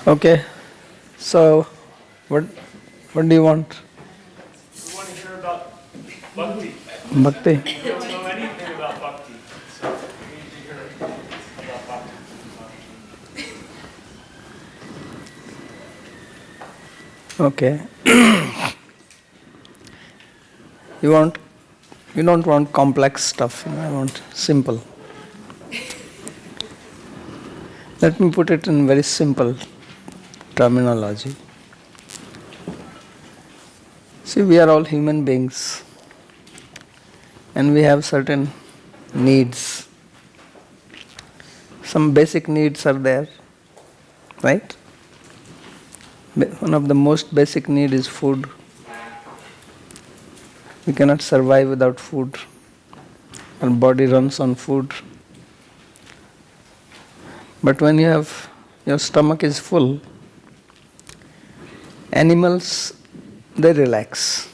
Okay, so what do you want? We want to hear about Bhakti. Bhakti? We don't know anything about Bhakti, so we need to hear about Bhakti. Okay. You don't want complex stuff, I want simple. Let me put it in very simple terminology. See, we are all human beings and we have certain needs. Some basic needs are there, right? One of the most basic need is food. We cannot survive without food. Our body runs on food. But when your stomach is full, animals, they relax.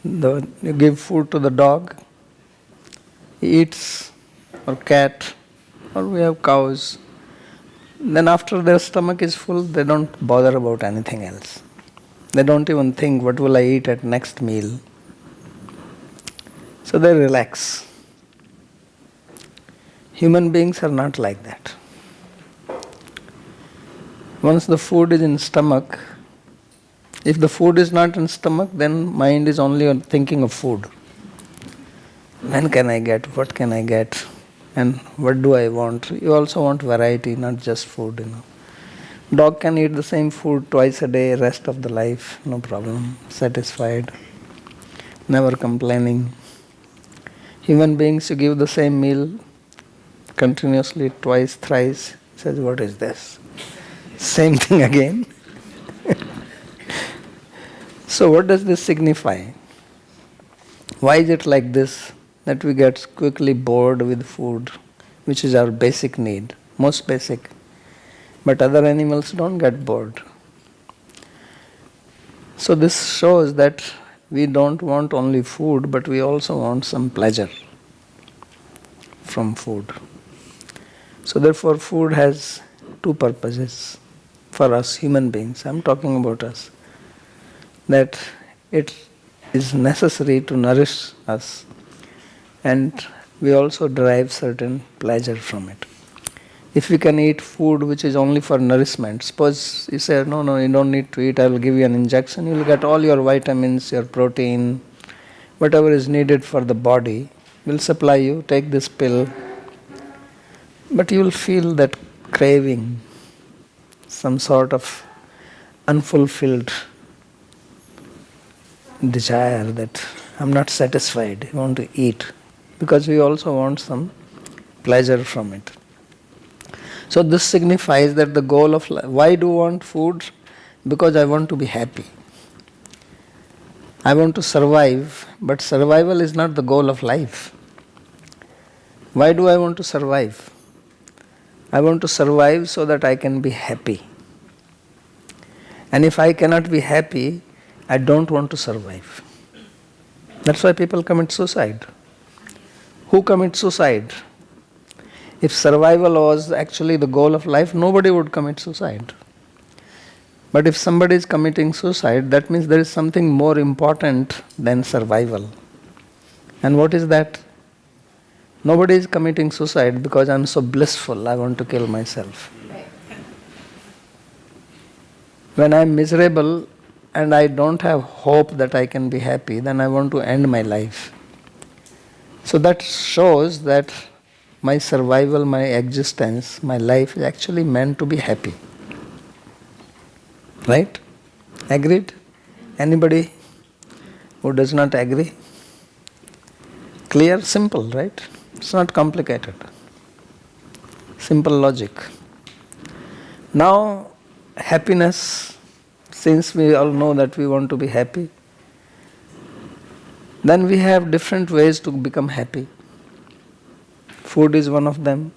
You give food to the dog, he eats, or cat, or we have cows. Then after their stomach is full, they don't bother about anything else. They don't even think, what will I eat at next meal? So they relax. Human beings are not like that. Once the food is in stomach, if the food is not in stomach, then mind is only on thinking of food. When can I get? What can I get? And what do I want? You also want variety, not just food, Dog can eat the same food twice a day, rest of the life, no problem, satisfied, never complaining. Human beings, you give the same meal continuously, twice, thrice, says, what is this? Same thing again. So what does this signify? Why is it like this, that we get quickly bored with food, which is our basic need, most basic? But other animals don't get bored. So this shows that we don't want only food, but we also want some pleasure from food. So therefore food has two purposes for us human beings. I'm talking about us. That it is necessary to nourish us, and we also derive certain pleasure from it. If we can eat food which is only for nourishment, suppose you say, no, you don't need to eat, I will give you an injection, you will get all your vitamins, your protein, whatever is needed for the body, will supply you, take this pill, but you will feel that craving, some sort of unfulfilled desire that I'm not satisfied, I want to eat, because we also want some pleasure from it. So this signifies that the goal of life, why do I want food? Because I want to be happy. I want to survive, but survival is not the goal of life. Why do I want to survive? I want to survive so that I can be happy. And if I cannot be happy, I don't want to survive. That's why people commit suicide. Who commits suicide? If survival was actually the goal of life, nobody would commit suicide. But if somebody is committing suicide, that means there is something more important than survival. And what is that? Nobody is committing suicide because I'm so blissful, I want to kill myself. When I'm miserable and I don't have hope that I can be happy, then I want to end my life. So that shows that my survival, my existence, my life is actually meant to be happy. Right? Agreed? Anybody who does not agree? Clear, simple, right? It's not complicated. Simple logic. Now, happiness, since we all know that we want to be happy, then we have different ways to become happy. Food is one of them.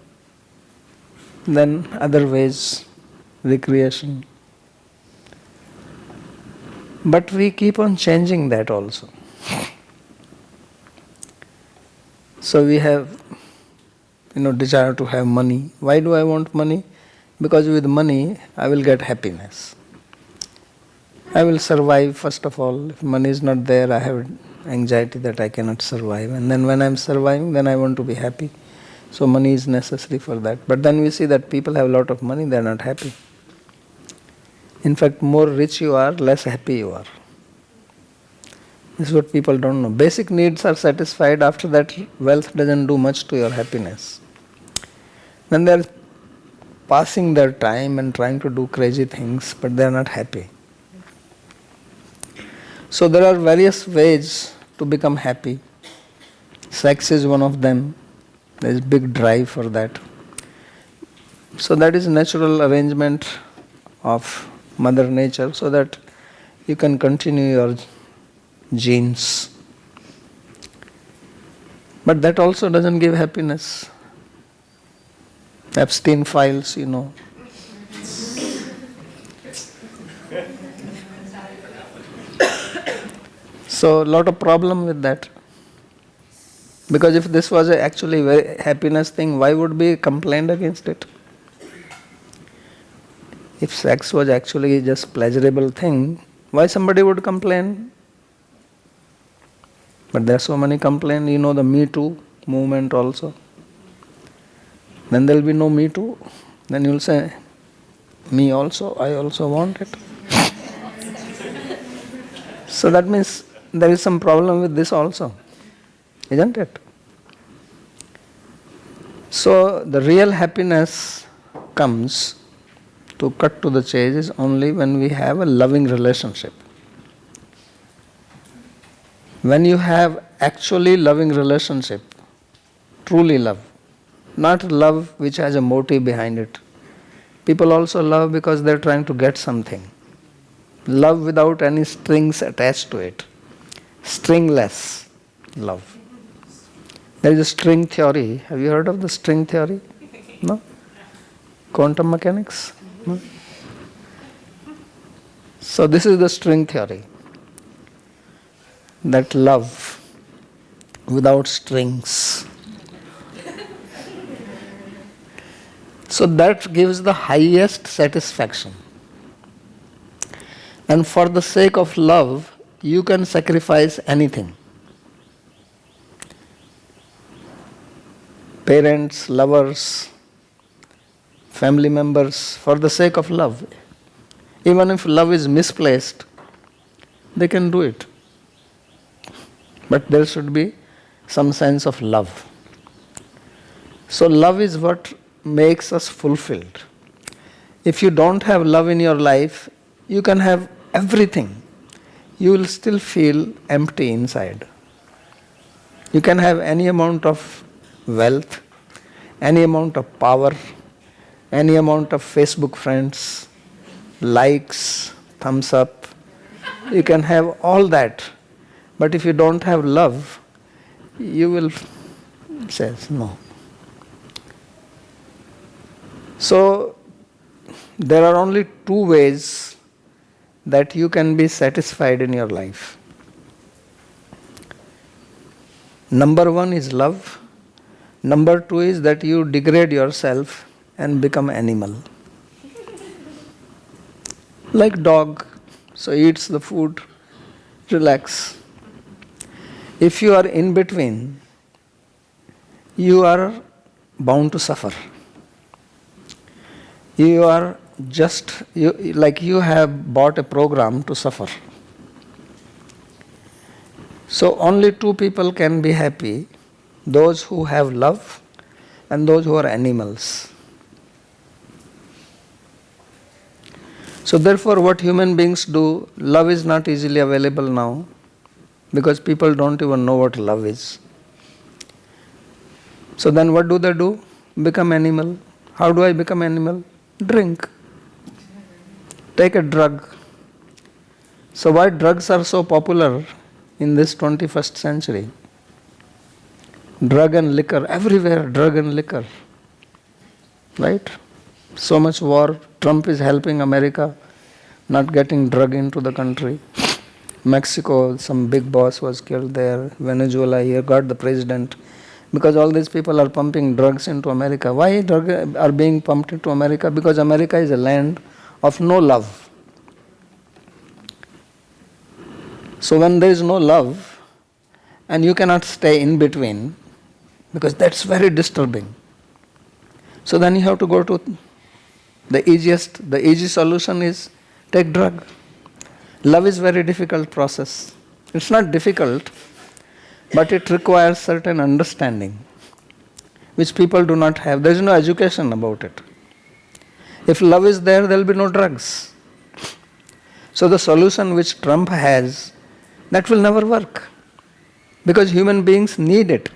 Then other ways, recreation. But we keep on changing that also. So we have, desire to have money. Why do I want money? because with money I will get happiness. I will survive first of all. If money is not there, I have anxiety that I cannot survive. And then when I am surviving, then I want to be happy. So money is necessary for that. But then we see that people have a lot of money, they are not happy. In fact, more rich you are, less happy you are. This is what people don't know. Basic needs are satisfied. After that, wealth doesn't do much to your happiness. Then they are passing their time and trying to do crazy things, but they are not happy. So there are various ways to become happy. Sex is one of them. There is big drive for that. So that is natural arrangement of Mother Nature so that you can continue your genes. But that also doesn't give happiness. Epstein files, you know. So a lot of problem with that. Because if this was actually a very happiness thing, why would be complained against it? If sex was actually just pleasurable thing, why somebody would complain? But there are so many complaints, you know, the Me Too movement also. Then there will be no Me Too. Then you will say, me also, I also want it. So that means there is some problem with this also, isn't it? So the real happiness comes, to cut to the chase, is only when we have a loving relationship. When you have actually loving relationship, truly love, not love which has a motive behind it. People also love because they are trying to get something. Love without any strings attached to it. Stringless love. There is a string theory. Have you heard of the string theory? No? Quantum mechanics? No? So this is the string theory. That love without strings. So that gives the highest satisfaction. And for the sake of love, you can sacrifice anything. Parents, lovers, family members, for the sake of love. Even if love is misplaced, they can do it. But there should be some sense of love. So love is what makes us fulfilled. If you don't have love in your life, you can have everything. You will still feel empty inside. You can have any amount of wealth, any amount of power, any amount of Facebook friends, likes, thumbs up. You can have all that. But if you don't have love, you will say no. So there are only two ways that you can be satisfied in your life. Number one is love. Number two is that you degrade yourself and become animal. Like dog, so eats the food, relax. If you are in between, you are bound to suffer. You are like you have bought a program to suffer. So only two people can be happy, those who have love and those who are animals. So therefore what human beings do, love is not easily available now because people don't even know what love is. So then what do? Become animal. How do I become animal? Drink. Take a drug. So why drugs are so popular in this 21st century? Drug and liquor, everywhere drug and liquor. Right? So much war. Trump is helping America not getting drug into the country. Mexico, some big boss was killed there. Venezuela, here got the president. Because all these people are pumping drugs into America. Why drugs are being pumped into America? Because America is a land of no love. So when there is no love, and you cannot stay in between, because that's very disturbing. So then you have to go to the easy solution is take drug. Love is very difficult process. It's not difficult, but it requires certain understanding, which people do not have. There is no education about it. If love is there, there will be no drugs. So the solution which Trump has, that will never work, because human beings need it.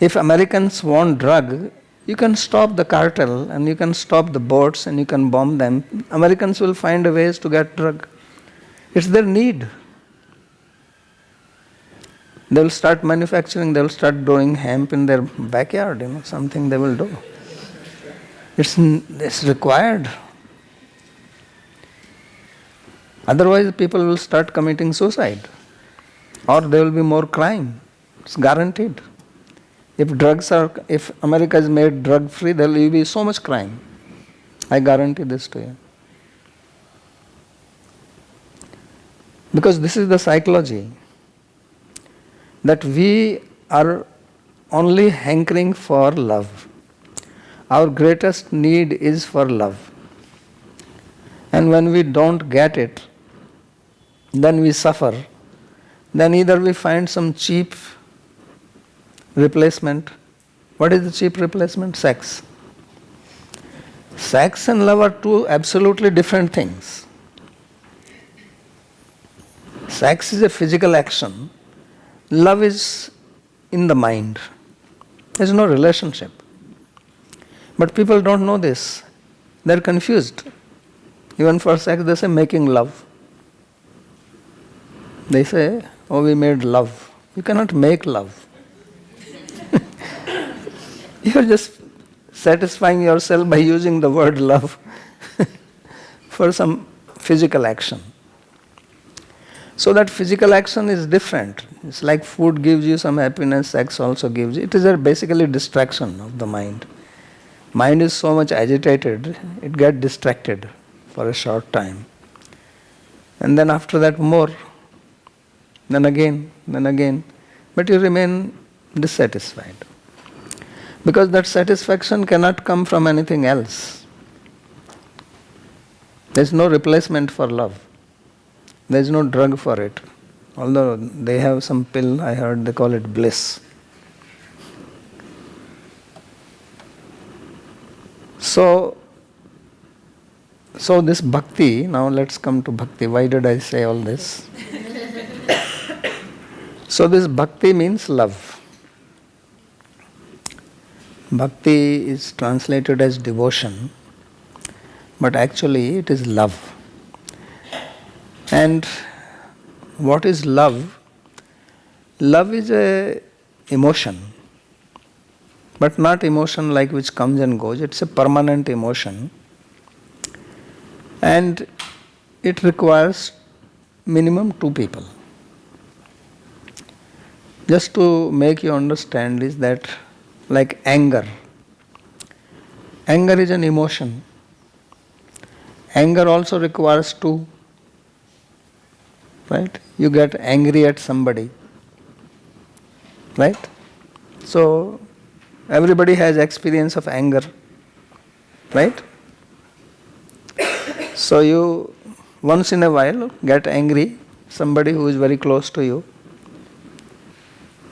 If Americans want drug, you can stop the cartel and you can stop the boats and you can bomb them. Americans will find ways to get drug. It's their need. They will start manufacturing, they will start growing hemp in their backyard, something they will do. It's required. Otherwise, people will start committing suicide, or there will be more crime. It's guaranteed. If America is made drug free, there will be so much crime. I guarantee this to you. Because this is the psychology, that we are only hankering for love. Our greatest need is for love. And when we don't get it, then we suffer. Then either we find some cheap replacement. What is the cheap replacement? Sex. Sex and love are two absolutely different things. Sex is a physical action. Love is in the mind. There is no relationship. But people don't know this. They are confused. Even for sex, they say making love. They say, oh, we made love. You cannot make love. You are just satisfying yourself by using the word love for some physical action. So that physical action is different. It's like food gives you some happiness, sex also gives you. It is basically distraction of the mind. Mind is so much agitated, it gets distracted for a short time. And then after that more, then again. But you remain dissatisfied. Because that satisfaction cannot come from anything else. There is no replacement for love. There is no drug for it. Although they have some pill, I heard they call it bliss. So this bhakti, now let's come to bhakti. Why did I say all this? So this bhakti means love. Bhakti is translated as devotion, but actually it is love. And what is love? Love is a emotion, but not emotion like which comes and goes. It's a permanent emotion, and it requires minimum 2 people. Just to make you understand is that, like anger. Anger is an emotion. Anger also requires 2. Right? You get angry at somebody. Right? So, everybody has experience of anger. Right? So, you once in a while get angry, somebody who is very close to you.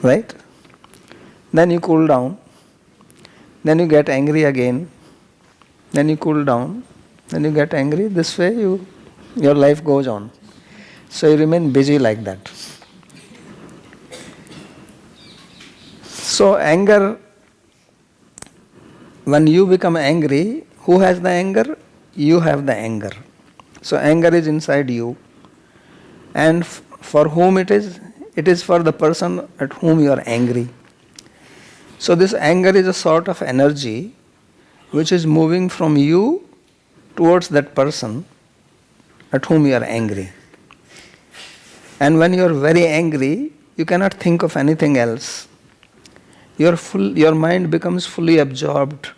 Right? Then you cool down. Then you get angry again. Then you cool down. Then you get angry. This way your life goes on. So you remain busy like that. So anger, when you become angry, who has the anger? You have the anger. So anger is inside you. And for whom it is? It is for the person at whom you are angry. So this anger is a sort of energy which is moving from you towards that person at whom you are angry. And when you are very angry, you cannot think of anything else. your mind becomes fully absorbed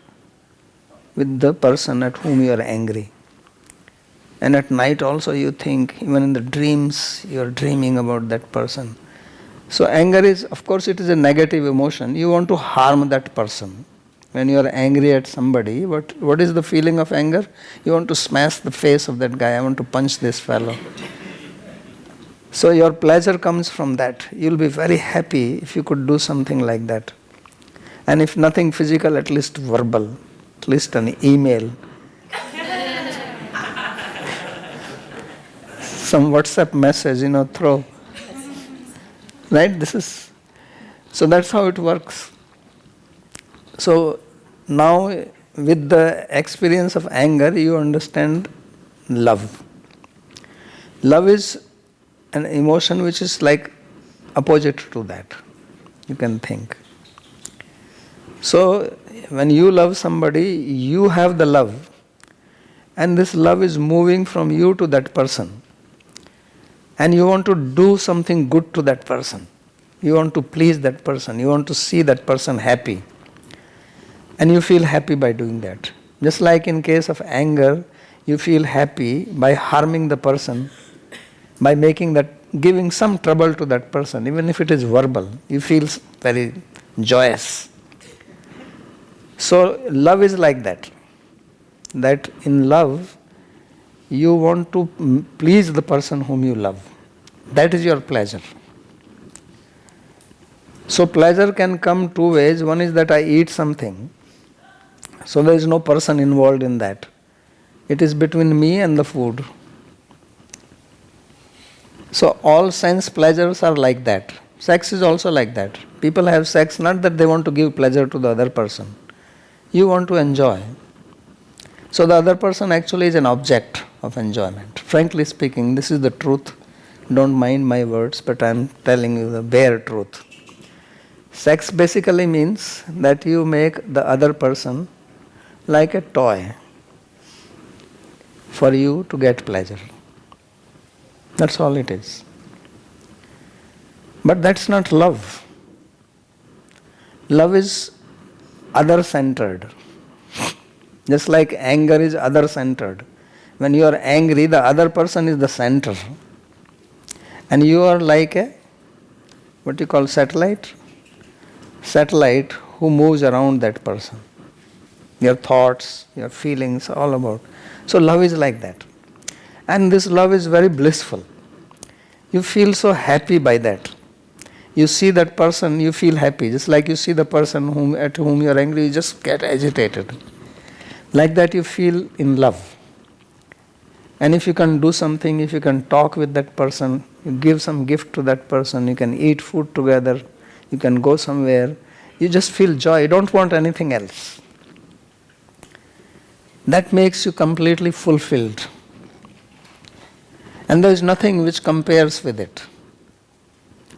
with the person at whom you are angry. And at night also you think, even in the dreams, you are dreaming about that person. So anger is, of course, it is a negative emotion. You want to harm that person. When you are angry at somebody, what is the feeling of anger? You want to smash the face of that guy. I want to punch this fellow. So your pleasure comes from that. You'll be very happy if you could do something like that. And if nothing physical, at least verbal, at least an email. Some WhatsApp message, throw. Right? So that's how it works. So now with the experience of anger, you understand love. Love is an emotion which is like opposite to that. You can think. So when you love somebody, you have the love. And this love is moving from you to that person. And you want to do something good to that person. You want to please that person. You want to see that person happy. And you feel happy by doing that. Just like in case of anger, you feel happy by harming the person, by giving some trouble to that person, even if it is verbal. You feel very joyous. So love is like that. That in love, you want to please the person whom you love. That is your pleasure. So pleasure can come two ways. One is that I eat something. So there is no person involved in that. It is between me and the food. So all sense pleasures are like that. Sex is also like that. People have sex not that they want to give pleasure to the other person. You want to enjoy. So the other person actually is an object of enjoyment. Frankly speaking, this is the truth. Don't mind my words, but I am telling you the bare truth. Sex basically means that you make the other person like a toy for you to get pleasure. That's all it is. But that's not love. Love is other-centered. Just like anger is other-centered. When you are angry, the other person is the center. And you are like a, what you call satellite? Satellite who moves around that person. Your thoughts, your feelings, all about. So love is like that. And this love is very blissful. You feel so happy by that. You see that person, you feel happy. Just like you see the person at whom you are angry, you just get agitated. Like that you feel in love. And if you can do something, if you can talk with that person, you give some gift to that person, you can eat food together, you can go somewhere, you just feel joy, you don't want anything else. That makes you completely fulfilled. And there is nothing which compares with it.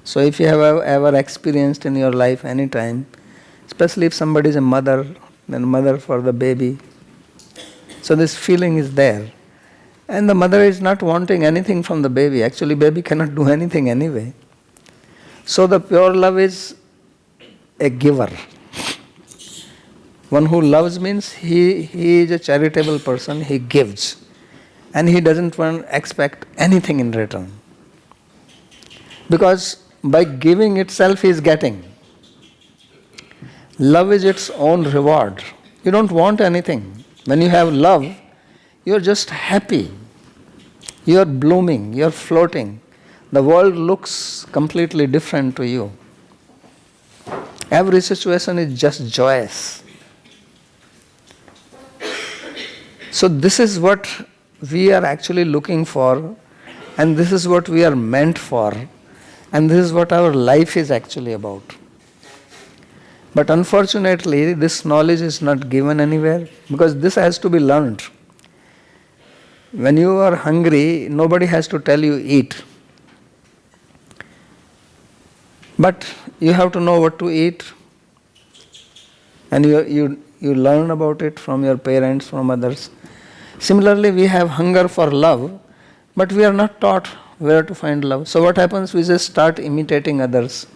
So if you have ever experienced in your life any time, especially if somebody is a mother, then mother for the baby, so this feeling is there. And the mother is not wanting anything from the baby. Actually, baby cannot do anything anyway. So the pure love is a giver. One who loves means he is a charitable person, he gives. And he doesn't expect anything in return. Because by giving itself he is getting. Love is its own reward. You don't want anything. When you have love, you are just happy. You are blooming, you are floating. The world looks completely different to you. Every situation is just joyous. So this is what we are actually looking for, and this is what we are meant for, and this is what our life is actually about. But unfortunately, this knowledge is not given anywhere because this has to be learned. When you are hungry, nobody has to tell you eat. But you have to know what to eat, and you learn about it from your parents, from others. Similarly, we have hunger for love, but we are not taught where to find love. So what happens? We just start imitating others.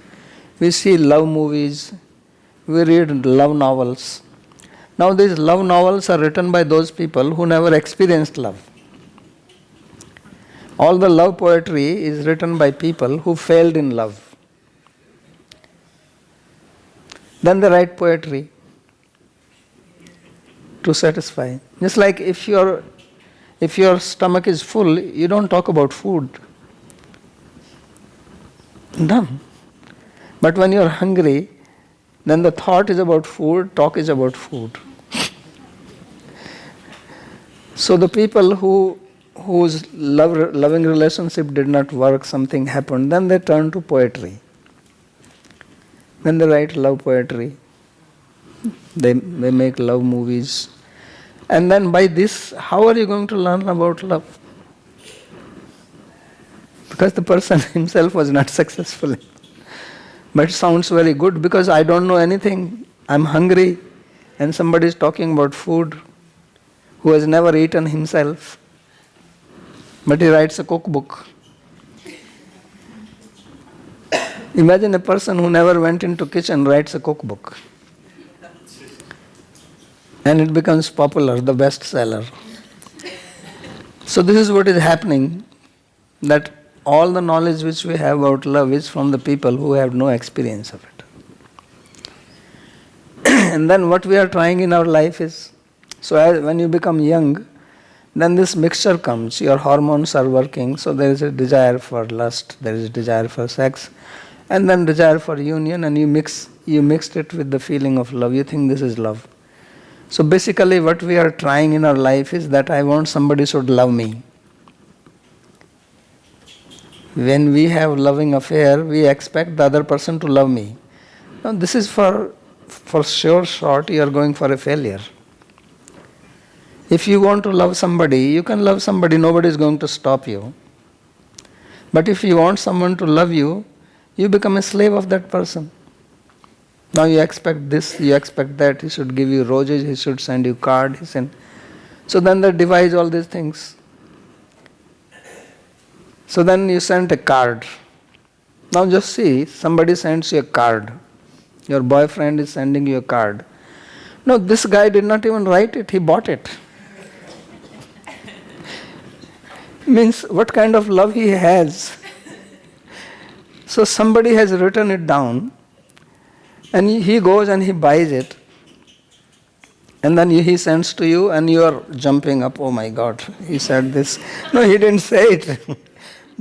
We see love movies, we read love novels. Now these love novels are written by those people who never experienced love. All the love poetry is written by people who failed in love. Then they write poetry to satisfy. Just like if your stomach is full, you don't talk about food. Done. But when you are hungry, then the thought is about food, talk is about food. So the people whose loving relationship did not work, something happened, then they turn to poetry. Then they write love poetry. They make love movies. And then by this, how are you going to learn about love? Because the person himself was not successful. But it sounds very good because I don't know anything. I'm hungry and somebody is talking about food who has never eaten himself. But he writes a cookbook. Imagine a person who never went into kitchen writes a cookbook. And it becomes popular, the bestseller. So this is what is happening, that all the knowledge which we have about love is from the people who have no experience of it. And then what we are trying in our life is, when you become young, then this mixture comes, your hormones are working, so there is a desire for lust, there is a desire for sex, and then desire for union, and you mixed it with the feeling of love, you think this is love. So basically what we are trying in our life is that I want somebody should love me. When we have loving affair, we expect the other person to love me. Now this is for sure short, you are going for a failure. If you want to love somebody, you can love somebody, nobody is going to stop you. But if you want someone to love you, you become a slave of that person. Now you expect this, you expect that, he should give you roses, he should send you card, so then they devise all these things. So then you send a card. Now just see, somebody sends you a card. Your boyfriend is sending you a card. No, this guy did not even write it, he bought it. Means what kind of love he has. So somebody has written it down, and he goes and he buys it, and then he sends to you, and you are jumping up, oh my God, he said this. No, he didn't say it.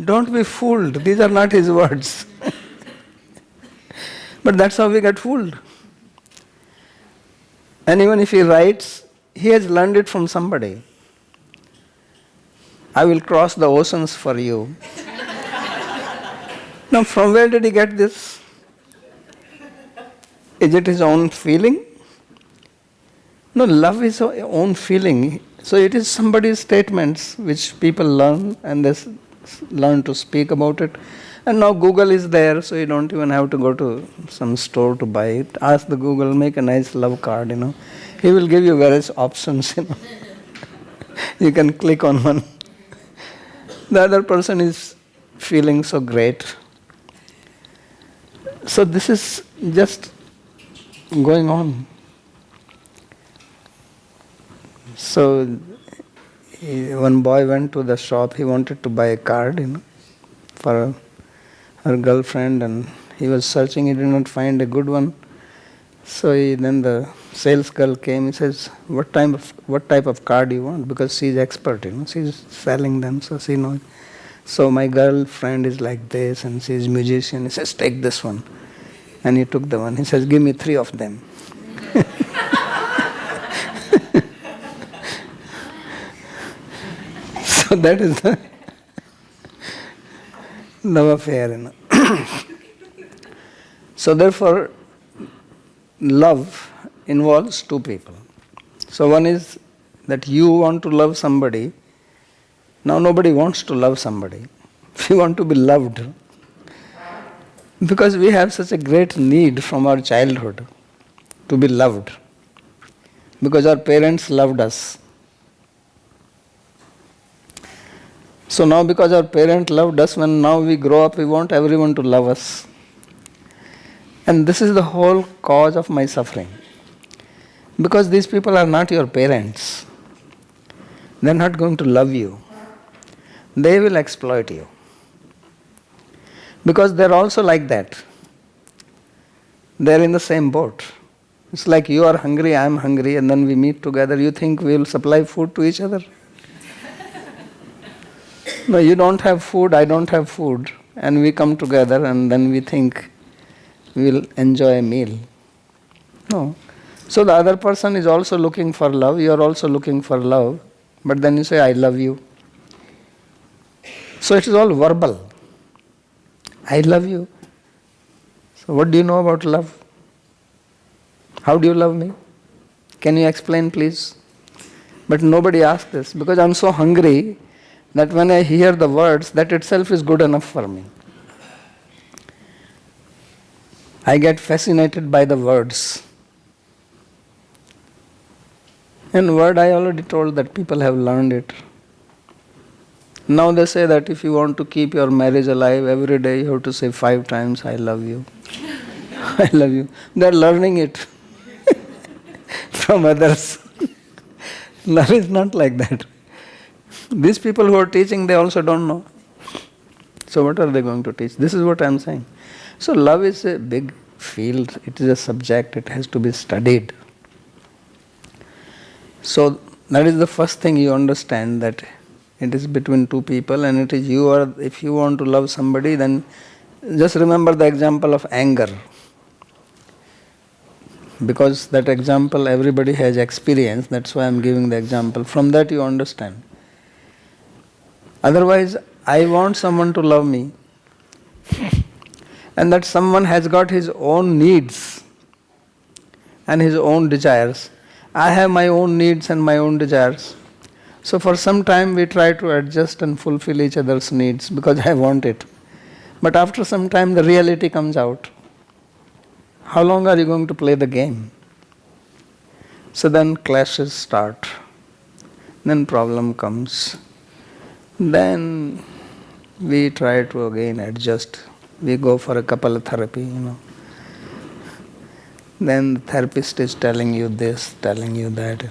Don't be fooled, these are not his words. But that's how we get fooled. And even if he writes, he has learned it from somebody. I will cross the oceans for you. Now, from where did he get this? Is it his own feeling? No, love is your own feeling. So it is somebody's statements which people learn, and they learn to speak about it. And now Google is there, so you don't even have to go to some store to buy it. Ask the Google, make a nice love card, He will give you various options, You can click on one. The other person is feeling so great. So this is just going on. So one boy went to the shop, he wanted to buy a card, for her girlfriend, and he was searching, he did not find a good one. So then the sales girl came, he says, what type of card you want? Because she is expert, she's selling them, so she knows. So my girlfriend is like this, and she is musician. He says, take this one. And he took the one. He says, give me 3 of them. So that is the love affair. So therefore, love involves 2 people. So one is that you want to love somebody. Now nobody wants to love somebody. We want to be loved. Because we have such a great need from our childhood to be loved. Because our parents loved us. So now because our parents loved us, when now we grow up, we want everyone to love us. And this is the whole cause of my suffering. Because these people are not your parents. They are not going to love you. They will exploit you. Because they are also like that. They are in the same boat. It's like you are hungry, I am hungry, and then we meet together. You think we will supply food to each other? No, you don't have food, I don't have food. And we come together and then we think we will enjoy a meal. No. So the other person is also looking for love, you are also looking for love, but then you say, I love you. So it is all verbal. I love you. So what do you know about love? How do you love me? Can you explain, please? But nobody asks this because I'm so hungry that when I hear the words, that itself is good enough for me. I get fascinated by the words. And word I already told that people have learned it. Now they say that if you want to keep your marriage alive, every day you have to say 5 times, I love you. I love you. They are learning it from others. Love is not like that. These people who are teaching, they also don't know. So what are they going to teach? This is what I am saying. So love is a big field. It is a subject. It has to be studied. So that is the first thing you understand, that it is between two people, and it is you, or if you want to love somebody, then just remember the example of anger. Because that example everybody has experienced, that's why I am giving the example. From that you understand. Otherwise, I want someone to love me, and that someone has got his own needs and his own desires. I have my own needs and my own desires. So for some time we try to adjust and fulfill each other's needs because I want it. But after some time the reality comes out. How long are you going to play the game? So then clashes start. Then problem comes. Then we try to again adjust. We go for a couple therapy, Then the therapist is telling you this, telling you that,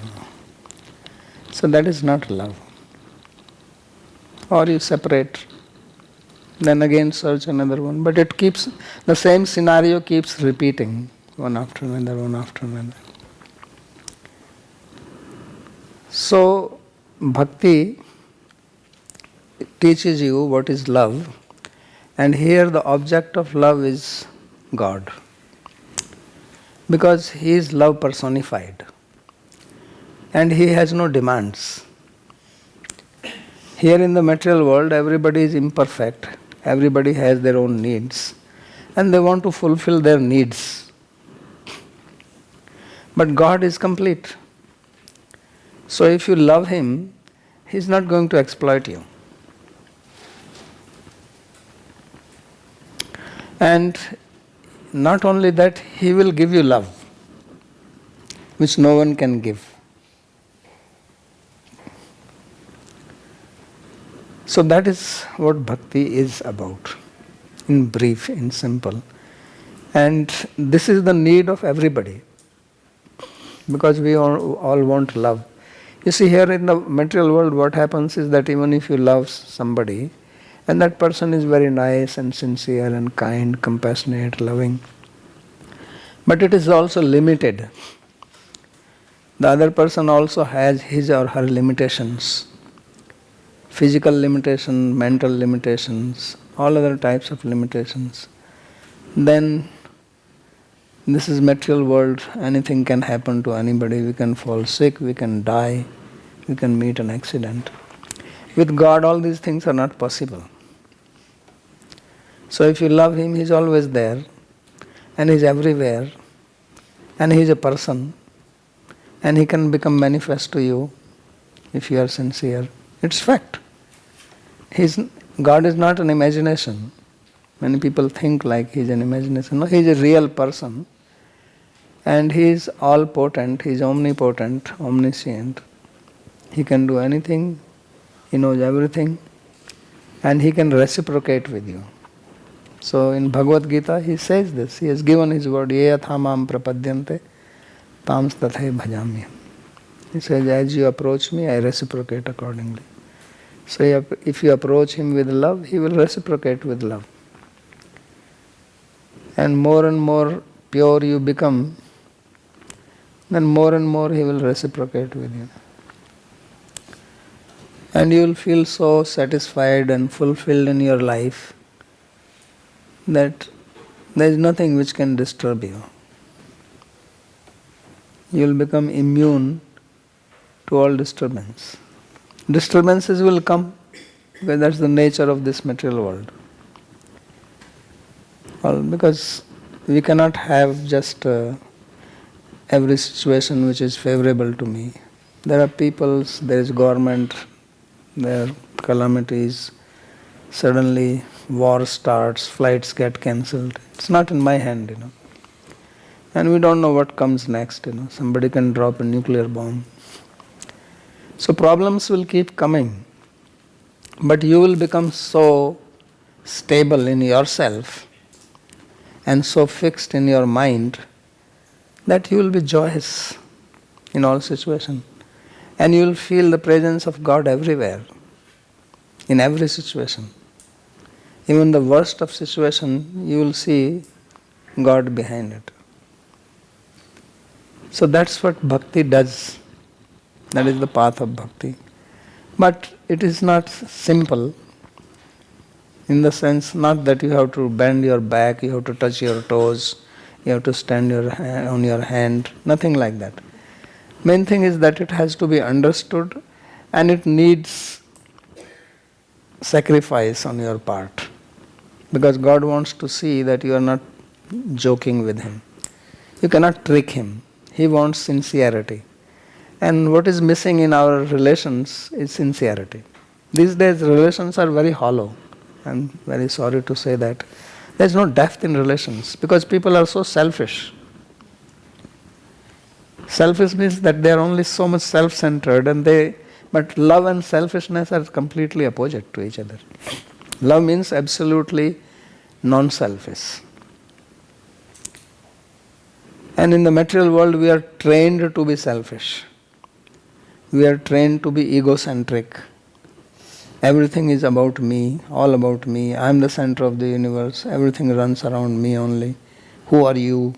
So that is not love. Or you separate, then again search another one. But it keeps, the same scenario keeps repeating, one after another, one after another. So, Bhakti teaches you what is love, and here the object of love is God. Because He is love personified. And He has no demands. Here in the material world, everybody is imperfect. Everybody has their own needs. And they want to fulfill their needs. But God is complete. So if you love Him, He is not going to exploit you. And not only that, He will give you love, which no one can give. So that is what bhakti is about, in brief, in simple. And this is the need of everybody, because we all want love. You see, here in the material world, what happens is that even if you love somebody, and that person is very nice and sincere and kind, compassionate, loving, but it is also limited. The other person also has his or her limitations. Physical limitation, mental limitations, all other types of limitations. Then, this is material world, anything can happen to anybody. We can fall sick, we can die, we can meet an accident. With God, all these things are not possible. So if you love Him, He is always there, and He is everywhere, and He is a person, and He can become manifest to you if you are sincere. It's fact. God is not an imagination. Many people think like He is an imagination. No, He is a real person, and He is all potent, He is omnipotent, omniscient. He can do anything, He knows everything, and He can reciprocate with you. So in Bhagavad Gita he says this. He has given his word, ye yatha mam prapadyante tams tathai bhajamyam. He says, as you approach me, I reciprocate accordingly. So if you approach him with love, he will reciprocate with love. And more pure you become, then more and more he will reciprocate with you. And you will feel so satisfied and fulfilled in your life that there is nothing which can disturb you. You will become immune to all disturbance. Disturbances will come because that's the nature of this material world. Well, because we cannot have just every situation which is favorable to me. There are peoples, there is government, there are calamities, suddenly war starts, flights get cancelled. It's not in my hand, And we don't know what comes next, Somebody can drop a nuclear bomb. So problems will keep coming. But you will become so stable in yourself and so fixed in your mind that you will be joyous in all situations. And you will feel the presence of God everywhere, in every situation. Even the worst of situation, you will see God behind it. So that's what bhakti does. That is the path of bhakti. But it is not simple, in the sense not that you have to bend your back, you have to touch your toes, you have to stand on your hand, nothing like that. Main thing is that it has to be understood and it needs sacrifice on your part. Because God wants to see that you are not joking with Him. You cannot trick Him. He wants sincerity. And what is missing in our relations is sincerity. These days relations are very hollow. I'm very sorry to say that. There's no depth in relations because people are so selfish. Selfish means that they are only so much self-centered but love and selfishness are completely opposite to each other. Love means absolutely non-selfish. And in the material world we are trained to be selfish. We are trained to be egocentric. Everything is about me, all about me. I am the center of the universe. Everything runs around me only. Who are you?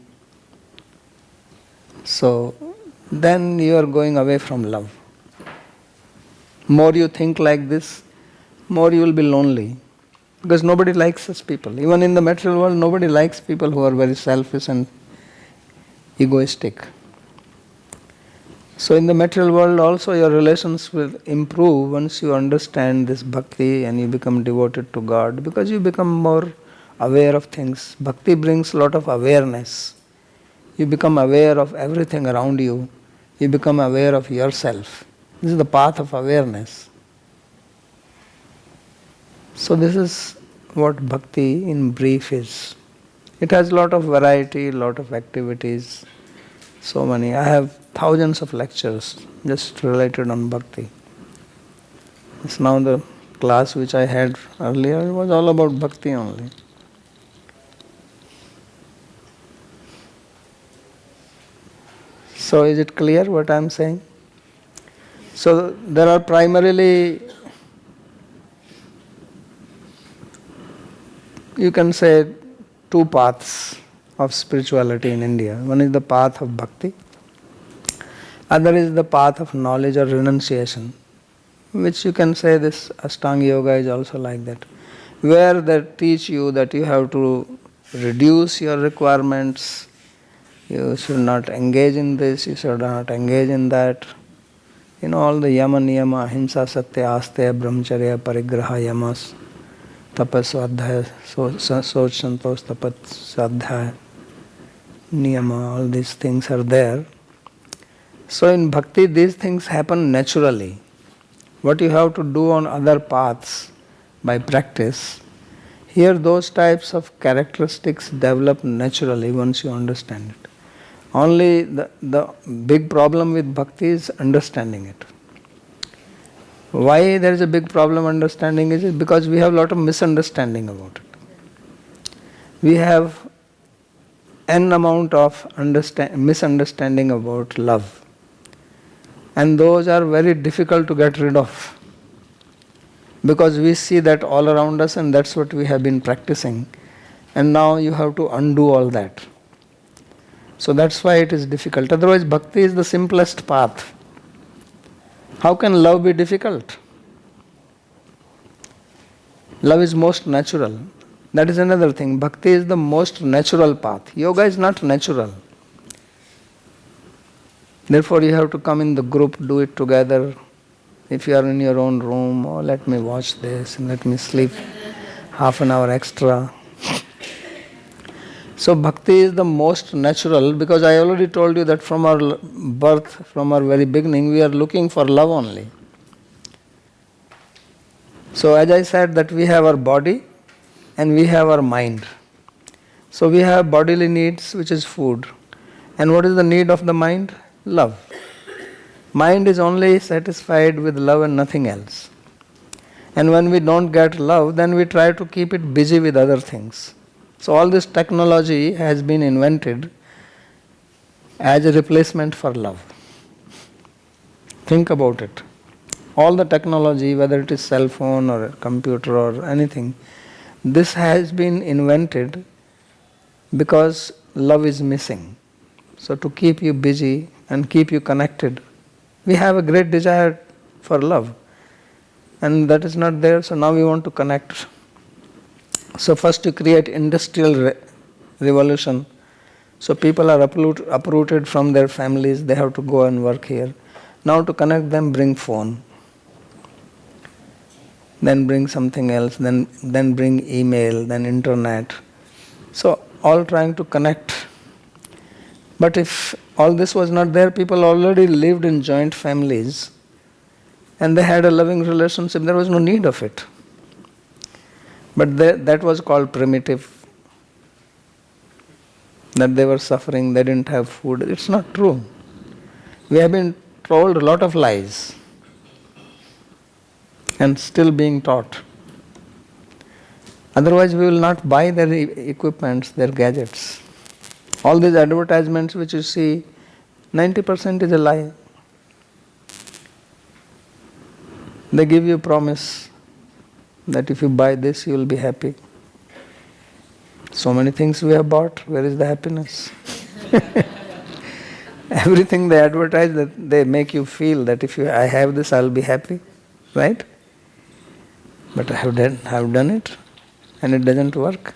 So then you are going away from love. More you think like this, more you will be lonely. Because nobody likes such people. Even in the material world, nobody likes people who are very selfish and egoistic. So in the material world also your relations will improve once you understand this bhakti and you become devoted to God, because you become more aware of things. Bhakti brings a lot of awareness. You become aware of everything around you. You become aware of yourself. This is the path of awareness. So this is what bhakti in brief is. It has a lot of variety, a lot of activities. So many. I have thousands of lectures just related on bhakti. It's now the class which I had earlier was all about bhakti only. So is it clear what I am saying? So there are primarily, you can say, two paths of spirituality in India. One is the path of bhakti. Other is the path of knowledge or renunciation, which you can say this Ashtanga Yoga is also like that, where they teach you that you have to reduce your requirements, you should not engage in this, you should not engage in that. All the yama, niyama, ahimsa, satya, asteya, brahmacharya, parigraha, yamas, tapas, swadhyaya, soch, santosh, tapat, swadhyaya, niyama, all these things are there. So in bhakti these things happen naturally. What you have to do on other paths by practice, here those types of characteristics develop naturally once you understand it. Only the big problem with bhakti is understanding it. Why there is a big problem understanding it is because we have a lot of misunderstanding about it. We have n amount of misunderstanding about love. And those are very difficult to get rid of. Because we see that all around us and that's what we have been practicing. And now you have to undo all that. So that's why it is difficult. Otherwise, bhakti is the simplest path. How can love be difficult? Love is most natural. That is another thing. Bhakti is the most natural path. Yoga is not natural. Therefore, you have to come in the group, do it together. If you are in your own room, oh, let me watch this and let me sleep half an hour extra. So bhakti is the most natural, because I already told you that from our birth, from our very beginning, we are looking for love only. So as I said that we have our body and we have our mind. So we have bodily needs, which is food. And what is the need of the mind? Love. Mind is only satisfied with love and nothing else. And when we don't get love, then we try to keep it busy with other things. So all this technology has been invented as a replacement for love. Think about it. All the technology, whether it is cell phone or computer or anything, this has been invented because love is missing. So to keep you busy and keep you connected, we have a great desire for love. And that is not there, so now we want to connect. So first to create industrial revolution. So people are uprooted from their families, they have to go and work here. Now to connect them, bring phone. Then bring something else, then bring email, then internet. So all trying to connect. But if all this was not there, people already lived in joint families and they had a loving relationship, there was no need of it. But that was called primitive. That they were suffering, they didn't have food. It's not true. We have been told a lot of lies and still being taught. Otherwise we will not buy their equipments, their gadgets. All these advertisements which you see, 90% is a lie. They give you promise that if you buy this, you will be happy. So many things we have bought, where is the happiness? Everything they advertise, that they make you feel that if I have this, I will be happy, right? But I have done it, and it doesn't work.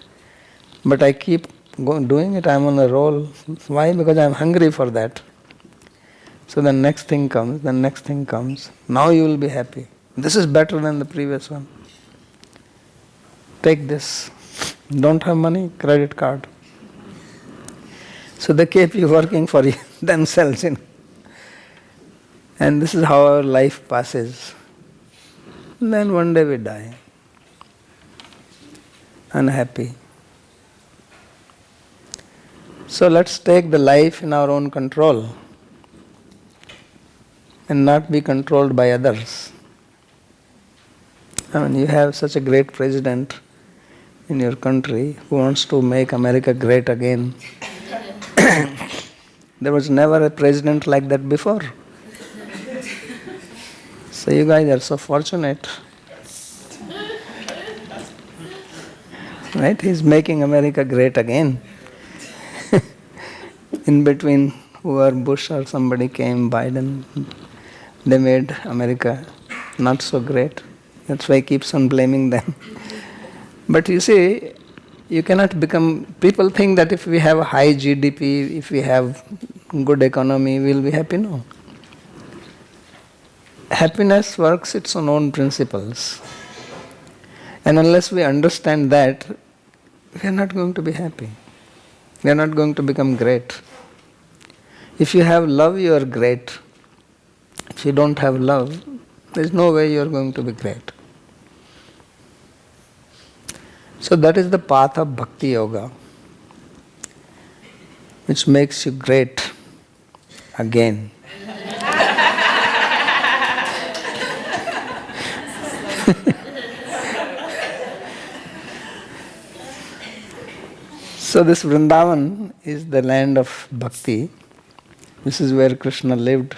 But I keep doing it, I am on a roll. Why? Because I am hungry for that. So the next thing comes, the next thing comes. Now you will be happy. This is better than the previous one. Take this. Don't have money? Credit card. So they keep you working for themselves. And this is how our life passes. And then one day we die. Unhappy. So let's take the life in our own control and not be controlled by others. I mean, you have such a great president in your country who wants to make America great again. There was never a president like that before. So you guys are so fortunate. Right? He's making America great again. In between, whoever Bush or somebody came, Biden, they made America not so great. That's why he keeps on blaming them. But you see, you cannot become, people think that if we have a high GDP, if we have good economy, we'll be happy. No. Happiness works its own principles. And unless we understand that, we are not going to be happy. We are not going to become great. If you have love, you are great. If you don't have love, there is no way you are going to be great. So that is the path of Bhakti Yoga, which makes you great again. So this Vrindavan is the land of Bhakti. This is where Krishna lived.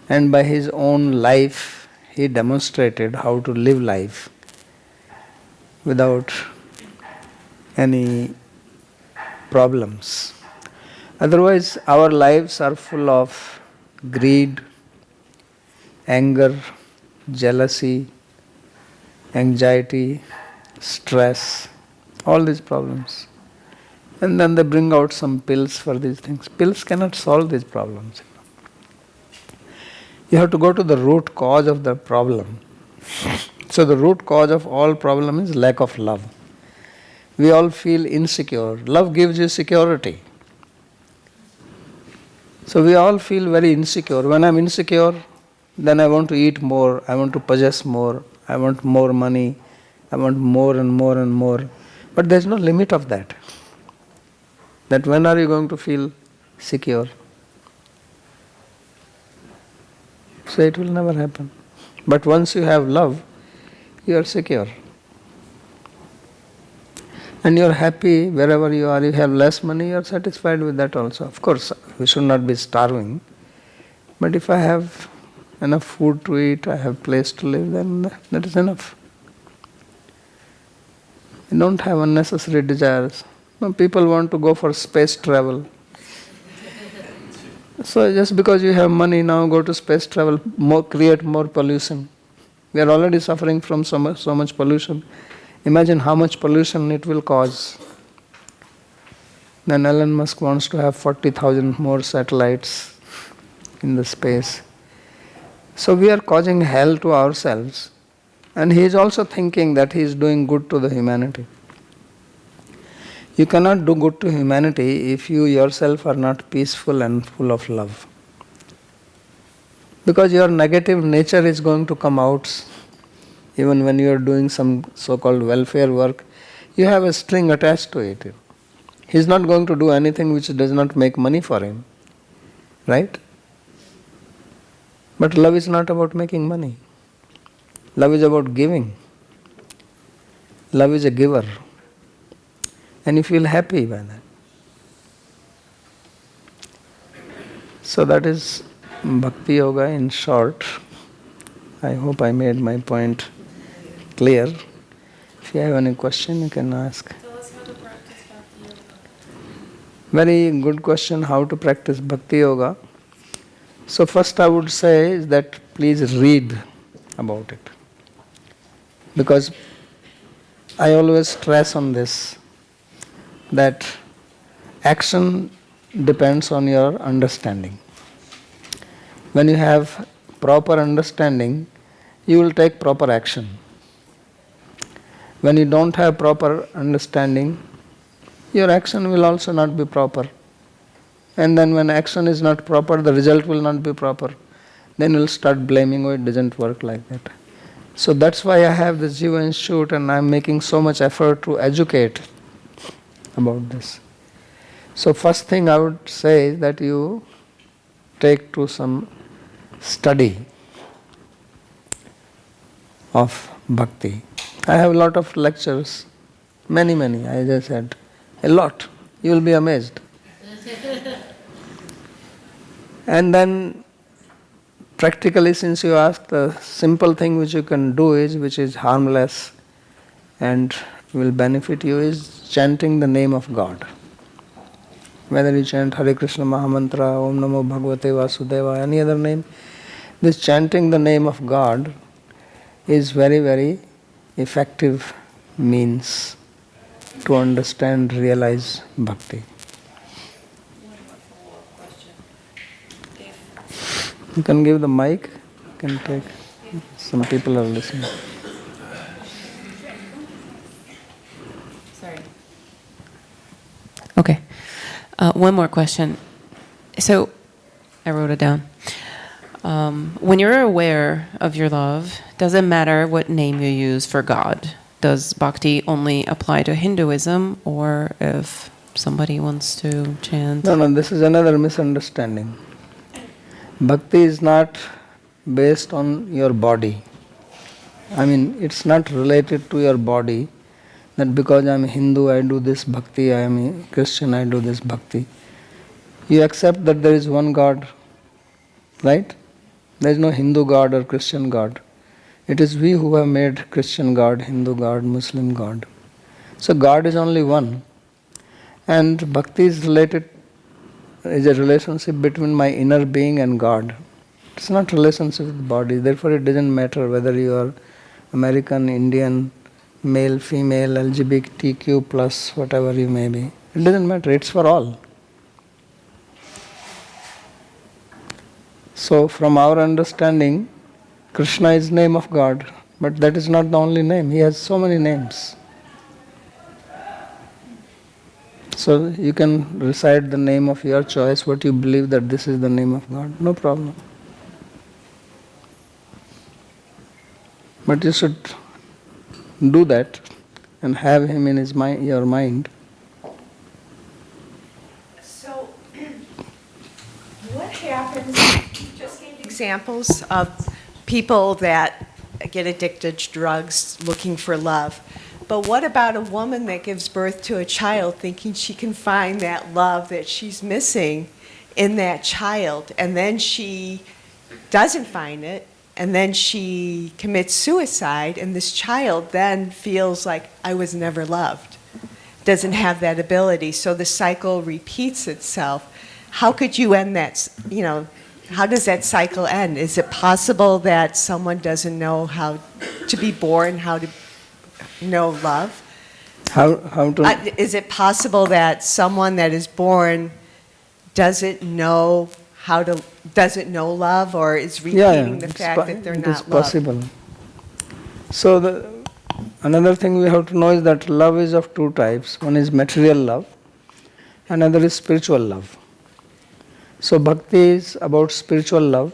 And by his own life, he demonstrated how to live life without any problems. Otherwise, our lives are full of greed, anger, jealousy, anxiety, stress, all these problems. And then they bring out some pills for these things. Pills cannot solve these problems. You have to go to the root cause of the problem. So the root cause of all problem is lack of love. We all feel insecure. Love gives you security. So we all feel very insecure. When I'm insecure, then I want to eat more, I want to possess more, I want more money, I want more and more and more. But there's no limit of that. That when are you going to feel secure? So it will never happen. But once you have love, you are secure. And you are happy wherever you are. You have less money, you are satisfied with that also. Of course, we should not be starving. But if I have enough food to eat, I have place to live, then that is enough. You don't have unnecessary desires. No, people want to go for space travel. So just because you have money now, go to space travel, create more pollution. We are already suffering from so much pollution. Imagine how much pollution it will cause. Then Elon Musk wants to have 40,000 more satellites in the space. So we are causing hell to ourselves. And he is also thinking that he is doing good to the humanity. You cannot do good to humanity if you yourself are not peaceful and full of love. Because your negative nature is going to come out. Even when you are doing some so-called welfare work, you have a string attached to it. He is not going to do anything which does not make money for him. Right? But love is not about making money. Love is about giving. Love is a giver. And you feel happy by that. So that is Bhakti Yoga in short. I hope I made my point clear. If you have any question, you can ask. Tell us how to practice Bhakti Yoga. Very good question, how to practice Bhakti Yoga. So first I would say is that please read about it. Because I always stress on this, that action depends on your understanding. When you have proper understanding, you will take proper action. When you don't have proper understanding, your action will also not be proper. And then when action is not proper, the result will not be proper. Then you'll start blaming, oh, it doesn't work like that. So that's why I have this Jiva Institute and I'm making so much effort to educate about this. So first thing I would say is that you take to some study of Bhakti. I have a lot of lectures, many, as I said, a lot. You will be amazed. And then practically, since you asked, the simple thing which you can do is, which is harmless and will benefit you, is chanting the name of God. Whether you chant Hare Krishna Mahamantra, Om Namo Bhagavate Vasudeva, any other name, this chanting the name of God is very, very effective means to understand, realize Bhakti. You can give the mic, you can take. Some people are listening. Sorry. Okay. One more question. So, I wrote it down. When you're aware of your love, does it matter what name you use for God? Does Bhakti only apply to Hinduism, or if somebody wants to chant? No, this is another misunderstanding. Bhakti is not based on your body. I mean, it's not related to your body, that because I am Hindu, I do this bhakti, I am a Christian, I do this bhakti. You accept that there is one God, right? There is no Hindu God or Christian God. It is we who have made Christian God, Hindu God, Muslim God. So God is only one. And bhakti is a relationship between my inner being and God. It's not relationship with the body. Therefore it doesn't matter whether you are American, Indian, male, female, LGBTQ plus, whatever you may be. It doesn't matter. It's for all. So from our understanding, Krishna is name of God, but that is not the only name. He has so many names. So you can recite the name of your choice, what you believe that this is the name of God, no problem. But you should do that and have him in your mind. So, what happens? You just gave examples of people that get addicted to drugs looking for love. But what about a woman that gives birth to a child thinking she can find that love that she's missing in that child, and then she doesn't find it, and then she commits suicide, and this child then feels like, I was never loved, doesn't have that ability, so the cycle repeats itself. How could you end that, how does that cycle end? Is it possible that someone doesn't know how to be born, how to know love? How to? Is it possible that someone that is born doesn't know love, or is repeating the fact that they're not loved? It is possible. So another thing we have to know is that love is of two types. One is material love, another is spiritual love. So bhakti is about spiritual love,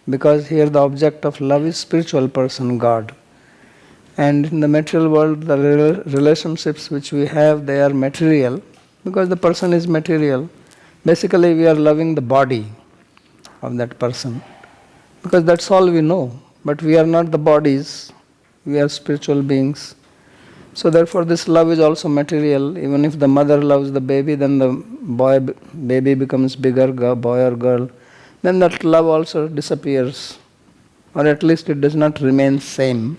because here the object of love is spiritual person, God. And in the material world, the relationships which we have, they are material, because the person is material. Basically, we are loving the body of that person, because that's all we know. But we are not the bodies, we are spiritual beings. So therefore this love is also material. Even if the mother loves the baby, then the baby becomes bigger, boy or girl, then that love also disappears, or at least it does not remain same.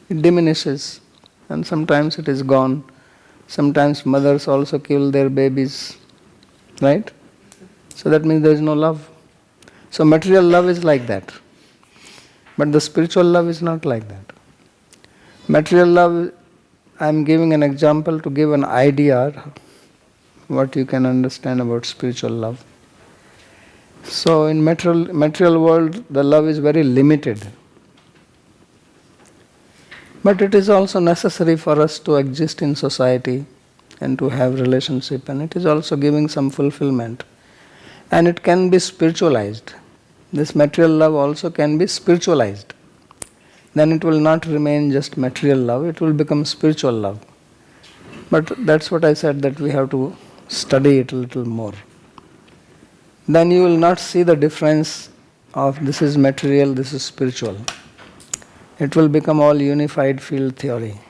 It diminishes, and sometimes it is gone. Sometimes mothers also kill their babies, right? So that means there is no love. So material love is like that, but the spiritual love is not like that. Material love, I am giving an example to give an idea what you can understand about spiritual love. So in material world, the love is very limited. But it is also necessary for us to exist in society and to have relationship, and it is also giving some fulfillment. And it can be spiritualized. This material love also can be spiritualized. Then it will not remain just material love, it will become spiritual love. But that's what I said, that we have to study it a little more. Then you will not see the difference of this is material, this is spiritual. It will become all unified field theory.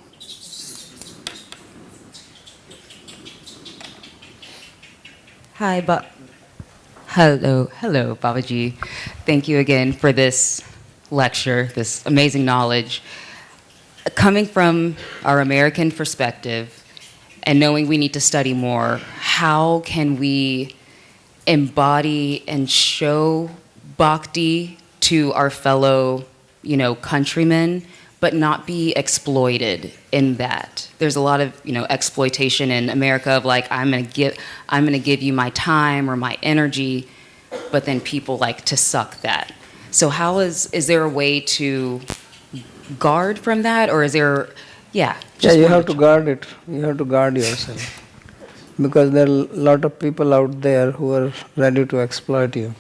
Hi, hello, Babaji. Thank you again for this lecture, this amazing knowledge. Coming from our American perspective and knowing we need to study more, how can we embody and show bhakti to our fellow, countrymen, but not be exploited in that? There's a lot of, exploitation in America of like, I'm gonna give you my time or my energy, but then people like to suck that. So how is there a way to guard from that, or is there, you have to guard it. You have to guard yourself. Because there are a lot of people out there who are ready to exploit you.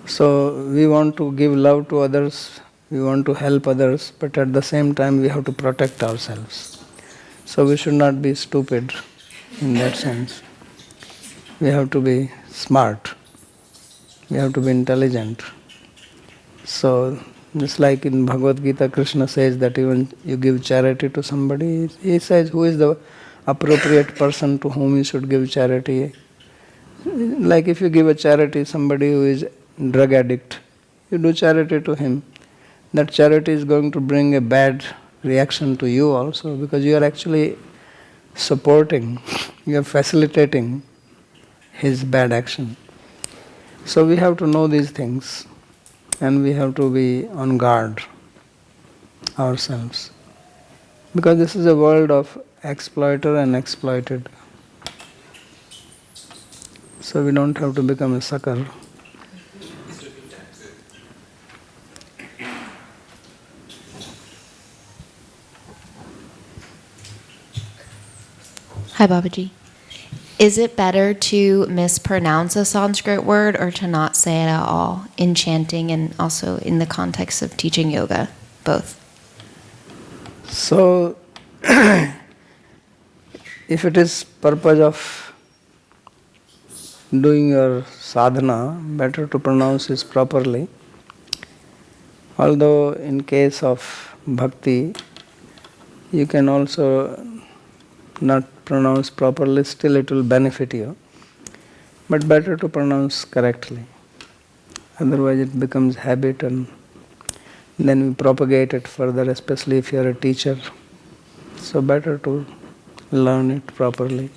So we want to give love to others, we want to help others, but at the same time we have to protect ourselves. So we should not be stupid in that sense. We have to be smart. We have to be intelligent. So Just like in Bhagavad Gita, Krishna says that even you give charity to somebody, he says who is the appropriate person to whom you should give charity. Like if you give a charity to somebody who is drug addict, you do charity to him. That charity is going to bring a bad reaction to you also, because you are actually supporting, you are facilitating his bad action. So we have to know these things, and we have to be on guard ourselves. Because this is a world of exploiter and exploited. So we don't have to become a sucker. Hi, Babaji. Is it better to mispronounce a Sanskrit word or to not say it at all in chanting and also in the context of teaching yoga? Both. So, if it is purpose of doing your sadhana, better to pronounce it properly. Although in case of bhakti, you can also not pronounce properly, still it will benefit you. But better to pronounce correctly. Otherwise it becomes habit, and then we propagate it further, especially if you are a teacher. So better to learn it properly.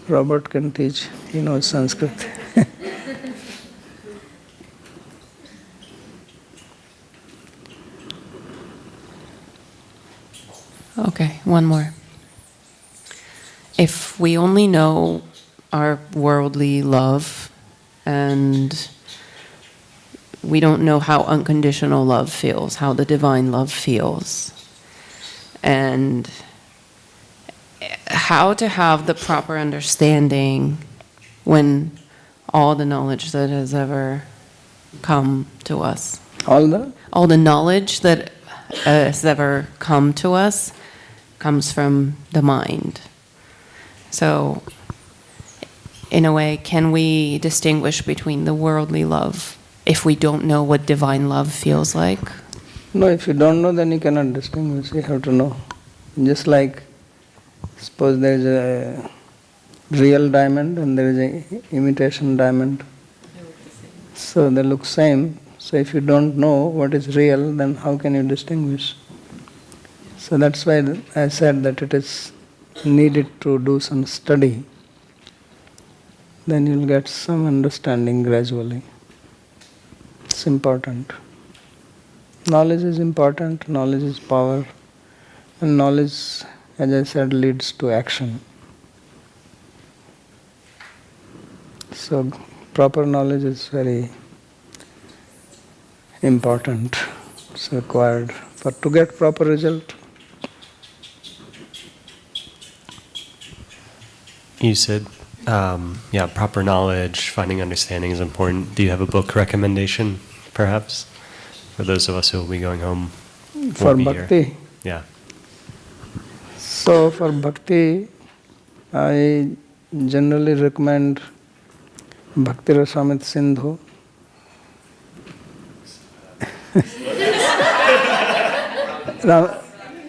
Robert can teach, he knows Sanskrit. Okay, one more. If we only know our worldly love and we don't know how unconditional love feels, how the divine love feels, and how to have the proper understanding when all the knowledge that has ever come to us, all the knowledge that has ever come to us comes from the mind. So, in a way, can we distinguish between the worldly love if we don't know what divine love feels like? No, if you don't know, then you cannot distinguish. You have to know. Just like, suppose there is a real diamond and there is an imitation diamond. So they look same. So if you don't know what is real, then how can you distinguish? So that's why I said that it is needed to do some study. Then you'll get some understanding gradually. It's important. Knowledge is important, knowledge is power, and knowledge, as I said, leads to action. So proper knowledge is very important. It's required to get proper result. You said, proper knowledge, finding understanding is important. Do you have a book recommendation, perhaps, for those of us who will be going home? For bhakti? Here? Yeah. So for bhakti, I generally recommend Bhakti Rasamrita Sindhu.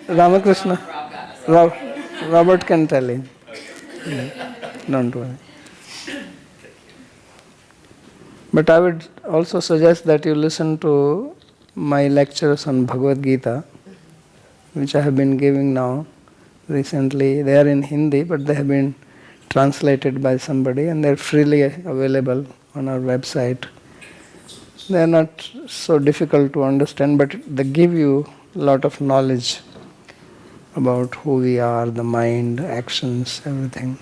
Ramakrishna. Robert can tell him. Don't worry. But I would also suggest that you listen to my lectures on Bhagavad Gita, which I have been giving now recently. They are in Hindi, but they have been translated by somebody and they are freely available on our website. They are not so difficult to understand, but they give you a lot of knowledge about who we are, the mind, actions, everything.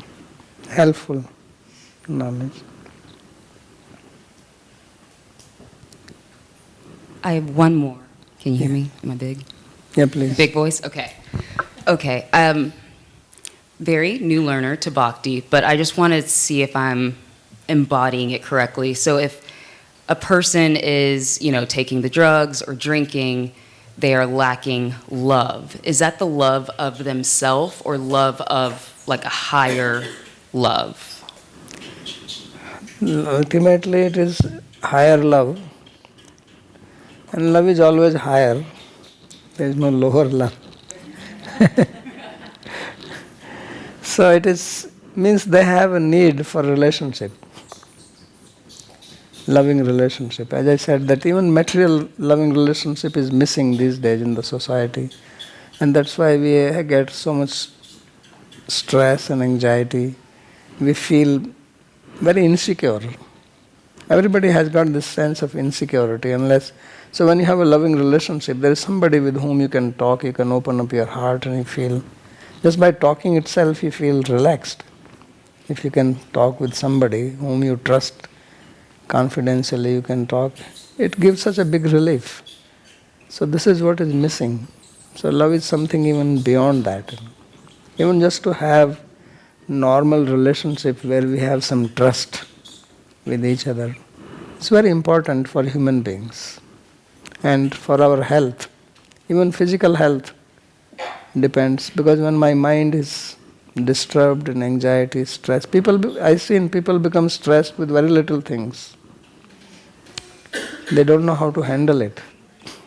Helpful knowledge. I have one more. Can you hear me? Am I big? Yeah, please. Big voice? Okay. Okay. Very new learner to Bhakti, but I just want to see if I'm embodying it correctly. So if a person is, taking the drugs or drinking, they are lacking love. Is that the love of themselves or love of like a higher love? Ultimately, it is higher love. And love is always higher. There is no lower love. So it means they have a need for relationship. Loving relationship. As I said, that even material loving relationship is missing these days in the society. And that's why we get so much stress and anxiety. We feel very insecure. Everybody has got this sense of insecurity so when you have a loving relationship, there is somebody with whom you can talk, you can open up your heart, and you feel, just by talking itself, you feel relaxed. If you can talk with somebody whom you trust confidentially, you can talk, it gives such a big relief. So this is what is missing. So love is something even beyond that. Even just to have normal relationship where we have some trust with each other. It's very important for human beings and for our health. Even physical health depends, because when my mind is disturbed in anxiety, stress, I've seen people become stressed with very little things. They don't know how to handle it.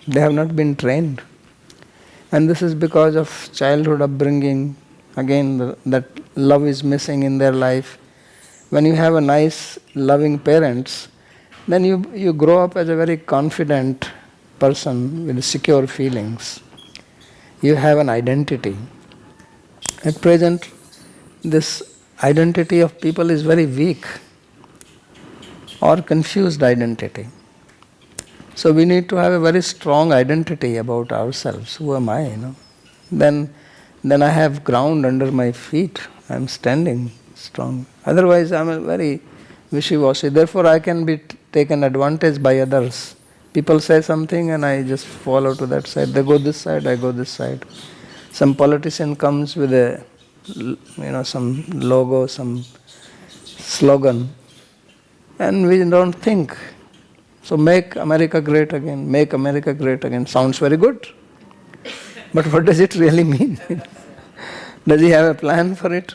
They have not been trained. And this is because of childhood upbringing. Again, that love is missing in their life. When you have a nice, loving parents, then you grow up as a very confident person with secure feelings. You have an identity. At present, this identity of people is very weak or confused identity. So we need to have a very strong identity about ourselves. Who am I? Then I have ground under my feet. I am standing strong. Otherwise, I am a very wishy-washy. Therefore, I can be taken advantage by others. People say something and I just follow to that side. They go this side, I go this side. Some politician comes with some logo, some slogan, and we don't think. So make America great again, make America great again. Sounds very good. But what does it really mean? Does he have a plan for it?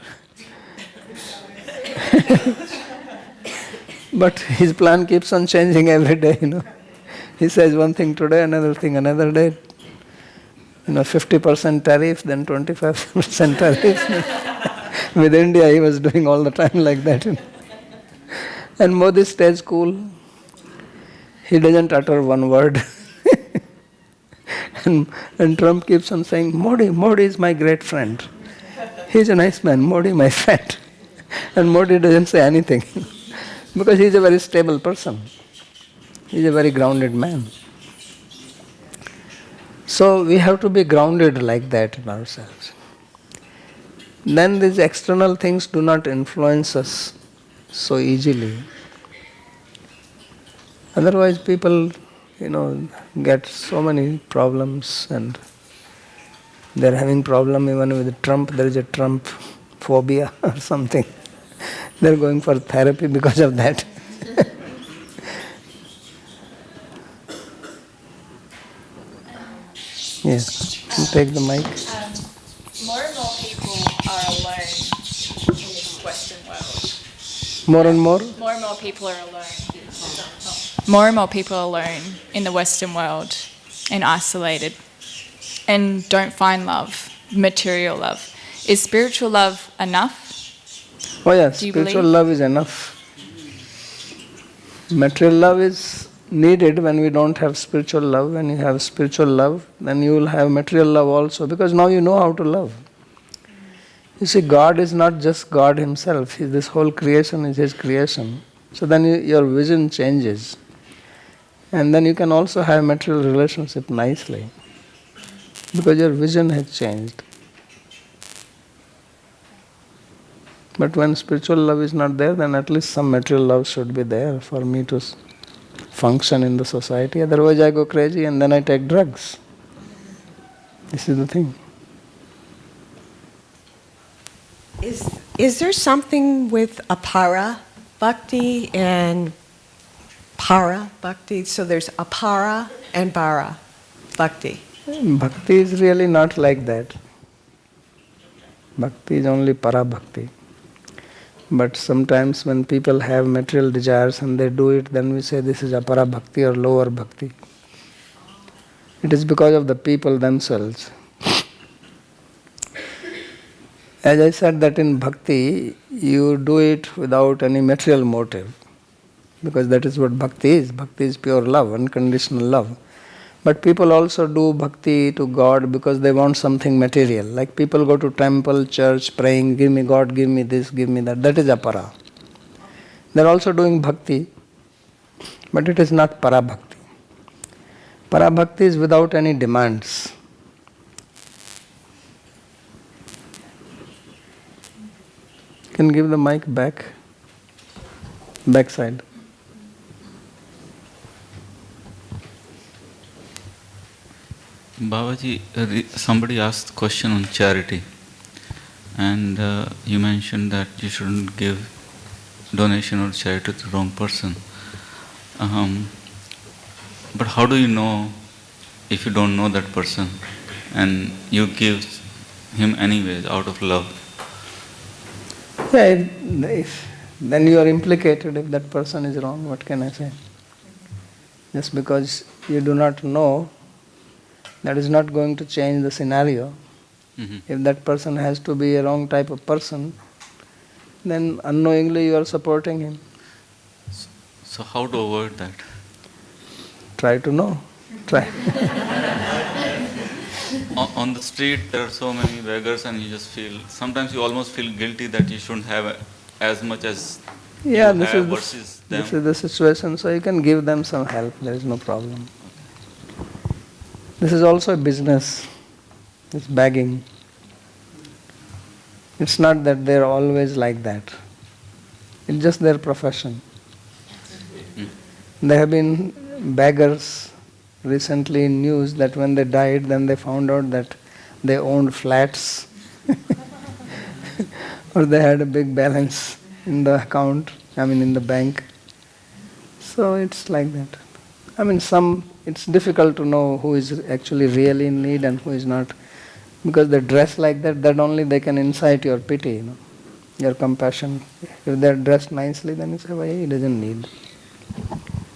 But his plan keeps on changing every day, He says one thing today, another thing another day. 50% tariff, then 25% tariff. With India, he was doing all the time like that. And Modi stays cool. He doesn't utter one word. And Trump keeps on saying, Modi is my great friend. He's a nice man, Modi my friend. And Modi doesn't say anything. Because he's a very stable person. He's a very grounded man. So we have to be grounded like that in ourselves. Then these external things do not influence us so easily. Otherwise people, get so many problems, and they're having problem even with Trump. There is a Trump phobia or something. They're going for therapy because of that. Yes, you take the mic. More and more people are alone in this Western world. More and more? More and more people are alone. More and more people are alone in the Western world and isolated and don't find love, material love. Is spiritual love enough? Oh yes, spiritual love is enough. Material love is needed when we don't have spiritual love. When you have spiritual love, then you will have material love also, because now you know how to love. You see, God is not just God Himself. This whole creation is His creation. So then your vision changes. And then you can also have material relationship nicely, because your vision has changed. But when spiritual love is not there, then at least some material love should be there for me to function in the society. Otherwise I go crazy and then I take drugs. This is the thing. Is there something with apara bhakti and para bhakti? So there's apara and para bhakti. Bhakti is really not like that. Bhakti is only para bhakti. But sometimes when people have material desires and they do it, then we say this is apara bhakti or lower bhakti. It is because of the people themselves. As I said that in bhakti, you do it without any material motive. Because that is what bhakti is. Bhakti is pure love, unconditional love. But people also do bhakti to God because they want something material. Like people go to temple, church, praying, give me God, give me this, give me that. That is apara. They are also doing bhakti, but it is not para bhakti. Para bhakti is without any demands. Can give the mic back side. Babaji, somebody asked a question on charity, and you mentioned that you shouldn't give donation or charity to the wrong person. But how do you know if you don't know that person and you give him anyways out of love? Yeah, then you are implicated if that person is wrong. What can I say? Just because you do not know, that is not going to change the scenario. If that person has to be a wrong type of person, then unknowingly you are supporting him. So how to avoid that? Try to know. Try. On the street there are so many beggars and you just feel, sometimes you almost feel guilty that you shouldn't have as much as Yeah, you have versus them. this is the situation, so you can give them some help, there is no problem. This is also a business, it's begging. It's not that they're always like that. It's just their profession. There have been beggars recently in news that when they died, then they found out that they owned flats or they had a big balance in the account, in the bank. So it's like that. It's difficult to know who is actually really in need and who is not. Because they dress like that only they can incite your pity, your compassion. If they're dressed nicely, then you say, well, he doesn't need.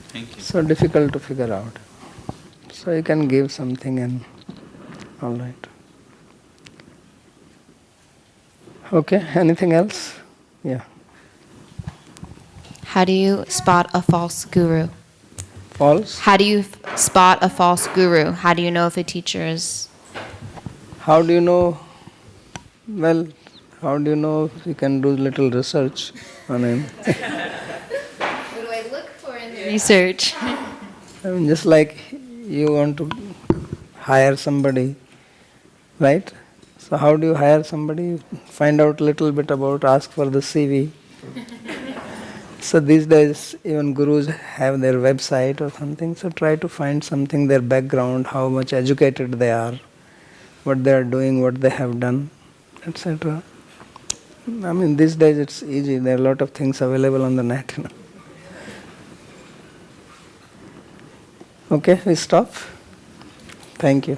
Thank you. So difficult to figure out. So you can give something and all right. Okay, anything else? Yeah. How do you spot a false guru? False? How do you spot a false guru? How do you know if a teacher is... How do you know? Well, how do you know? You can do little research on him. What do I look for in the research? Just like you want to hire somebody, right? So how do you hire somebody? Find out a little bit about, ask for the CV. So these days even gurus have their website or something, so try to find something, their background, how much educated they are, what they are doing, what they have done, etc. These days it's easy, there are a lot of things available on the net. Okay, we stop. Thank you.